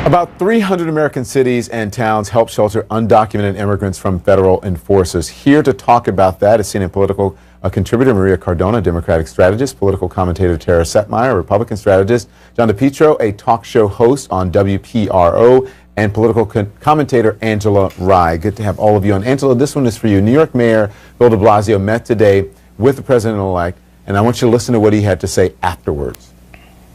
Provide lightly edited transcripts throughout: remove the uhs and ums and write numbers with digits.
About 300 American cities and towns help shelter undocumented immigrants from federal enforcers. Here to talk about that is CNN political contributor Maria Cardona, Democratic strategist, political commentator Tara Setmeyer, Republican strategist, John DePietro, a talk show host on WPRO, and political commentator Angela Rye. Good to have all of you on. Angela, this one is for you. New York Mayor Bill de Blasio met today with the president-elect, and I want you to listen to what he had to say afterwards.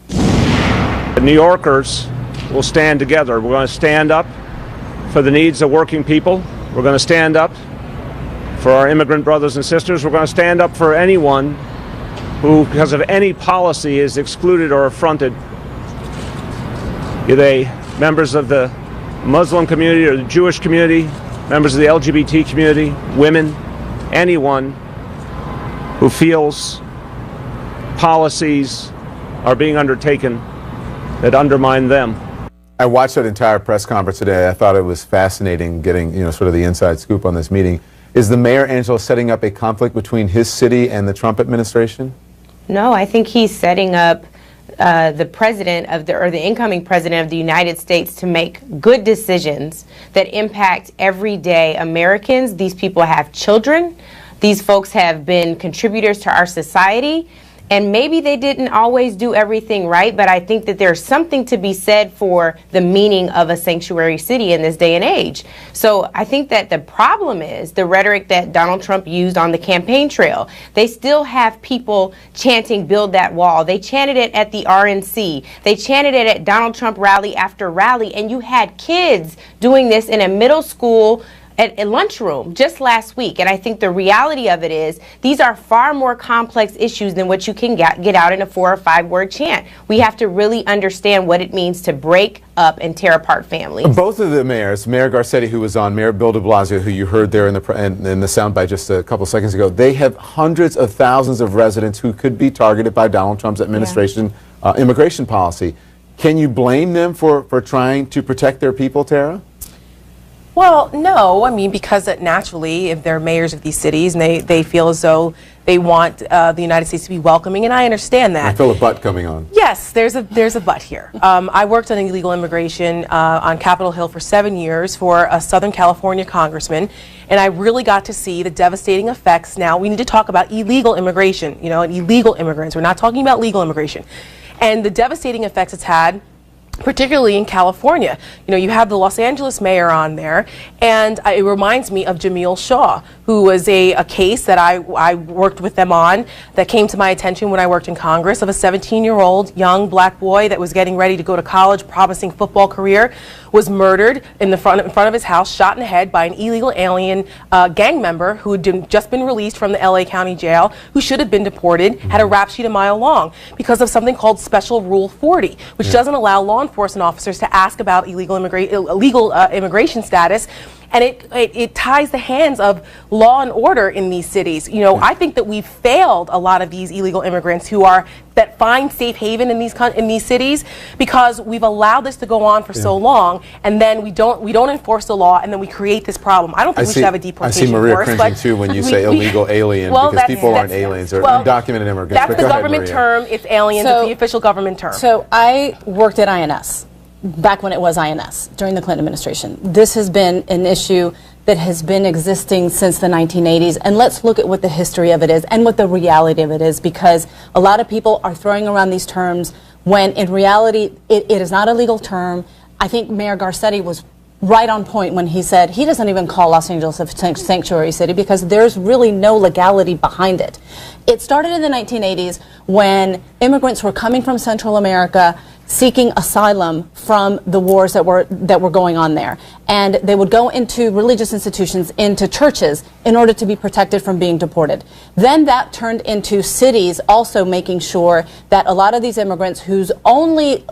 The New Yorkers will stand together. We're going to stand up for the needs of working people. We're going to stand up for our immigrant brothers and sisters. We're going to stand up for anyone who, because of any policy, is excluded or affronted. Be they members of the Muslim community or the Jewish community, members of the LGBT community, women, anyone who feels policies are being undertaken that undermine them. I watched that entire press conference today. I thought it was fascinating getting, sort of the inside scoop on this meeting. Is the mayor, Angela, setting up a conflict between his city and the Trump administration? No, I think he's setting up the president of the incoming president of the United States to make good decisions that impact everyday Americans. These people have children. These folks have been contributors to our society. And maybe they didn't always do everything right, but I think that there's something to be said for the meaning of a sanctuary city in this day and age. So I think that the problem is the rhetoric that Donald Trump used on the campaign trail. They still have people chanting, "Build that wall." They chanted it at the RNC. They chanted it at Donald Trump rally after rally. And you had kids doing this in a middle school at a lunchroom just last week. And I think the reality of it is these are far more complex issues than what you can get out in a 4 or 5 word chant. We have to really understand what it means to break up and tear apart families. Both of the mayors, Mayor Garcetti, who was on, Mayor Bill de Blasio, who you heard there in the soundbite just a couple seconds ago, they have hundreds of thousands of residents who could be targeted by Donald Trump's administration immigration policy. Can you blame them for trying to protect their people, Tara? Well, no, I mean, because naturally, if they're mayors of these cities and they feel as though they want the United States to be welcoming, and I understand that. I feel a but coming on. Yes, there's a but here. I worked on illegal immigration on Capitol Hill for 7 years for a Southern California congressman, and I really got to see the devastating effects. Now, we need to talk about illegal immigration, and illegal immigrants. We're not talking about legal immigration. And the devastating effects it's had, particularly in California. You have the Los Angeles mayor on there, and it reminds me of Jamil Shaw, who was a case that I worked with them on that came to my attention when I worked in Congress, of a 17-year-old young black boy that was getting ready to go to college, promising football career, was murdered in front of his house, shot in the head by an illegal alien gang member who had just been released from the LA County Jail, who should have been deported, had a rap sheet a mile long because of something called Special Rule 40, which doesn't allow law enforcement officers to ask about illegal immigration status. And it ties the hands of law and order in these cities. I think that we've failed a lot of these illegal immigrants that find safe haven in these cities, because we've allowed this to go on for so long, and then we don't enforce the law, and then we create this problem. I don't think we should have a deportation. I see Maria cringing too when you say illegal alien, because people aren't aliens; they're undocumented immigrants. That's the government term. It's aliens. It's the official government term. So I worked at INS. Back when it was INS, during the Clinton administration. This has been an issue that has been existing since the 1980s, and let's look at what the history of it is and what the reality of it is, because a lot of people are throwing around these terms when in reality it is not a legal term. I think Mayor Garcetti was right on point when he said he doesn't even call Los Angeles a sanctuary city because there's really no legality behind it. It started in the 1980s when immigrants were coming from Central America seeking asylum from the wars that were going on there. And they would go into religious institutions, into churches, in order to be protected from being deported. Then that turned into cities also making sure that a lot of these immigrants whose only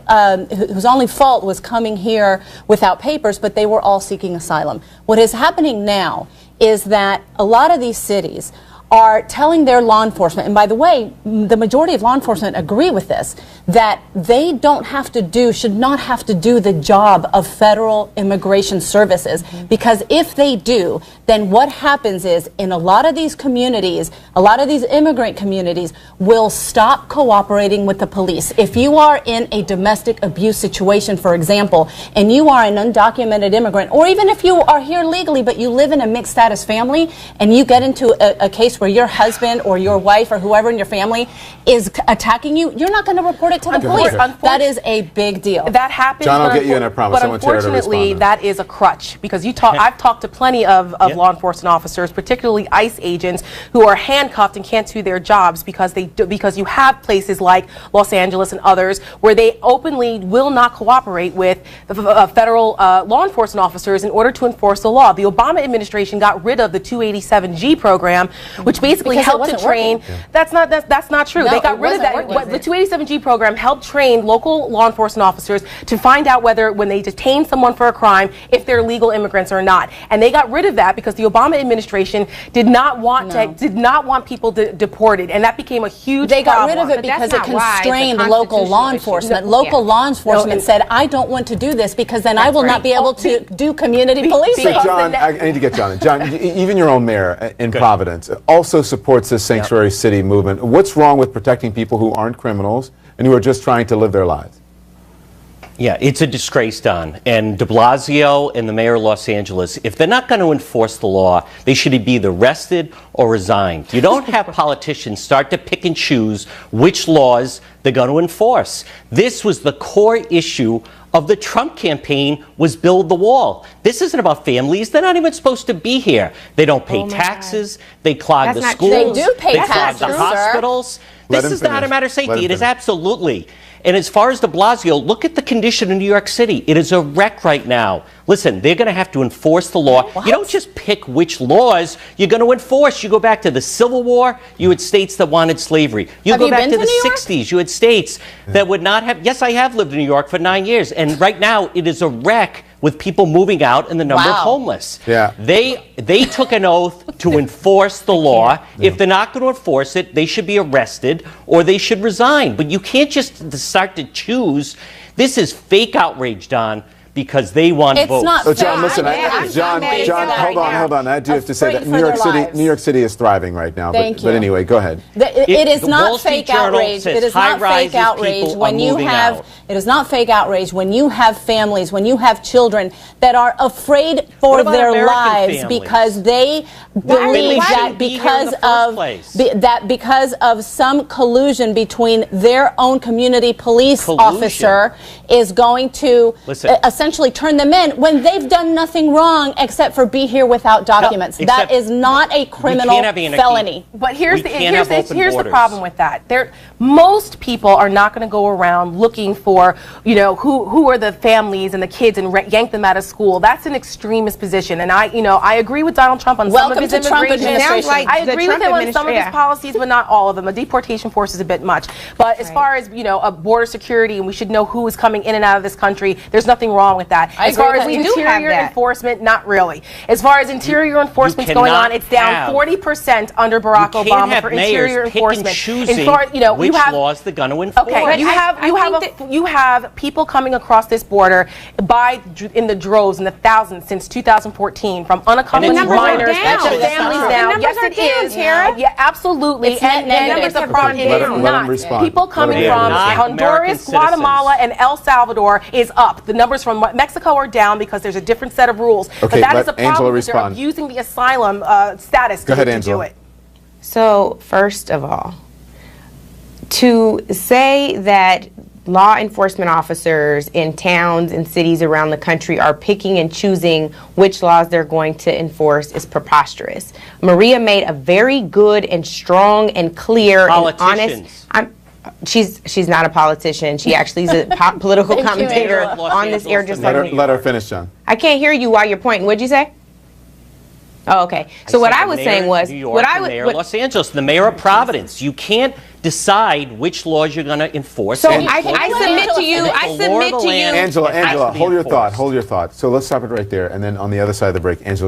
fault was coming here without papers, but they were all seeking asylum. What is happening now is that a lot of these cities are telling their law enforcement, and by the way, the majority of law enforcement agree with this, that they don't have to do, should not have to do the job of federal immigration services. Because if they do, then what happens is in a lot of these communities, a lot of these immigrant communities will stop cooperating with the police. If you are in a domestic abuse situation, for example, and you are an undocumented immigrant, or even if you are here legally but you live in a mixed status family and you get into a case where your husband or your wife or whoever in your family is attacking you, you're not going to report it to the police. That is a big deal. That happens. John, I'll get you in, I promise. But unfortunately, that is a crutch, because I've talked to plenty of law enforcement officers, particularly ICE agents, who are handcuffed and can't do their jobs because you have places like Los Angeles and others where they openly will not cooperate with the federal law enforcement officers in order to enforce the law. The Obama administration got rid of the 287G program, which basically helped to train. That's not true. No, they got rid of that. The 287G program helped train local law enforcement officers to find out whether, when they detain someone for a crime, if they're legal immigrants or not. And they got rid of that because the Obama administration did not want people deported, and that became a huge problem. They got rid of it because it constrained local law enforcement. Local law enforcement said, I don't want to do this because then I will not be able to do community policing. So John, I need to get John in. John, even your own mayor in Providence also supports this sanctuary city movement. What's wrong with protecting people who aren't criminals and who are just trying to live their lives? Yeah, it's a disgrace, Don. And de Blasio and the mayor of Los Angeles, if they're not going to enforce the law, they should be either arrested or resigned. You don't have politicians start to pick and choose which laws they're going to enforce. This was the core issue of the Trump campaign, was build the wall. This isn't about families. They're not even supposed to be here. They don't pay taxes. They clog the schools. They do pay taxes, clog the hospitals. This is not a matter of safety. It is absolutely. And as far as de Blasio, look at the condition in New York City. It is a wreck right now. Listen, they're going to have to enforce the law. What? You don't just pick which laws you're going to enforce. You go back to the Civil War, you had states that wanted slavery. You go back to the 60s, you had states that would not have. Yes, I have lived in New York for 9 years. And right now, it is a wreck with people moving out and the number of homeless. Yeah. They took an oath to enforce the law. If they're not going to enforce it, they should be arrested or they should resign. But you can't just start to choose. This is fake outrage, Don, because they want votes. Not fair. John, listen, John, hold on. I do have to say that New York City is thriving right now. Thank you. But anyway, go ahead. It is not fake outrage. It is not fake outrage when you have. It is not fake outrage when you have families, when you have children that are afraid for their lives because they believe that because of some collusion between their own community police officer is going to essentially turn them in when they've done nothing wrong except for be here without documents. That is not a criminal felony. But here's the problem with that. Most people are not going to go around looking for, who are the families and the kids and yank them out of school. That's an extremist position. And I agree with Donald Trump on some of his immigration. I agree with him on some of his policies, but not all of them. A deportation force is a bit much. But as far as, a border security, and we should know who is coming in and out of this country, there's nothing wrong with that. As far as interior enforcement, not really. As far as interior enforcement's going on, it's down 40% under Barack Obama for interior enforcement. As far as which laws they're going to enforce. Okay, you have people coming across this border in the droves, in the thousands since 2014, from unaccompanied minors to families now. Yes, it is. Yeah, absolutely. And the problem is not. People coming from Honduras, Guatemala, and El Salvador is up. The numbers from Mexico are down because there's a different set of rules. But that is a problem because they're abusing the asylum status to do it. So, first of all, to say that law enforcement officers in towns and cities around the country are picking and choosing which laws they're going to enforce is preposterous. Maria made a very good and strong and clear and honest. She's not a politician. She actually is a political commentator on this air. Just let her finish, John. I can't hear you while you're pointing. What'd you say? Oh, okay. So what I was saying was, New York, the mayor of Los Angeles, the mayor of Providence. You can't decide which laws you're going to enforce. So I submit to you. Angela, hold your thought. So let's stop it right there. And then on the other side of the break, Angela.